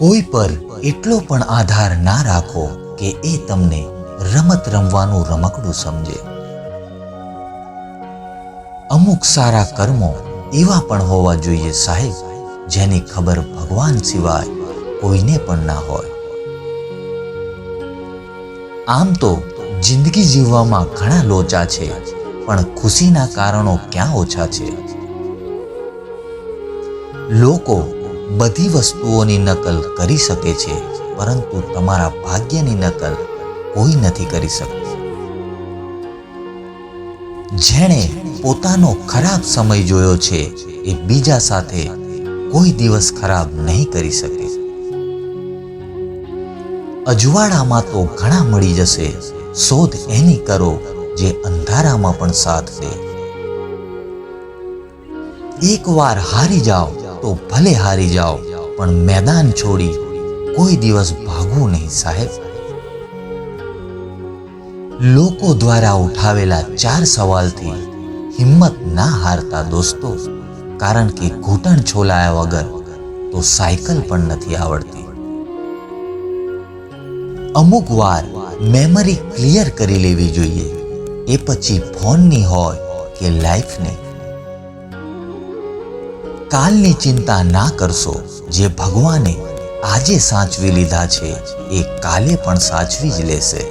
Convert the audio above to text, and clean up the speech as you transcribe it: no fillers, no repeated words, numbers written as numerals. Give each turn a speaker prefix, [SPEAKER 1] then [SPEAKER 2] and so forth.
[SPEAKER 1] કોઈ પર એટલો પણ આધાર ના રાખો કે એ તમને રમત રમવાનું રમકડું સમજે. અમુક સારા કર્મો એવા પણ હોવા જોઈએ સાહેબ, જેની ખબર ભગવાન સિવાય કોઈને પણ ના હોય. આમ તો જિંદગી જીવવામાં ઘણા લોચા છે, પણ ખુશીના કારણો ક્યાં ઓછા છે. લોકો બધી વસ્તુઓની નકલ કરી શકે છે, પરંતુ તમારા ભાગ્યની નકલ કોઈ નથી કરી શકતું. જેણે પોતાનો ખરાબ સમય જોયો છે એ બીજા સાથે કોઈ દિવસ ખરાબ નહીં કરી શકે. અજવાળામાં તો ઘણા મળી જશે, શોધ એની કરો જે અંધારામાં પણ સાથ દે. એકવાર હારી જાઓ તો ભલે હારી જાઓ, પણ મેદાન છોડી કોઈ દિવસ ભાગવું નહીં સાહેબ. લોકો દ્વારા ઉઠાવેલા 4 સવાલથી હિંમત ના હારતા દોસ્તો, કારણ કે ઘૂંટણ છોલાયા વગર તો સાયકલ પણ નથી આવડતી. અમુક વાર મેમરી ક્લિયર કરી લેવી જોઈએ, એ પછી ફોનની હોય કે લાઈફની. કાલની ચિંતા ના કરશો, જે ભગવાને આજે સાચવી લીધા છે એ કાલે પણ સાચવી જ લેશે.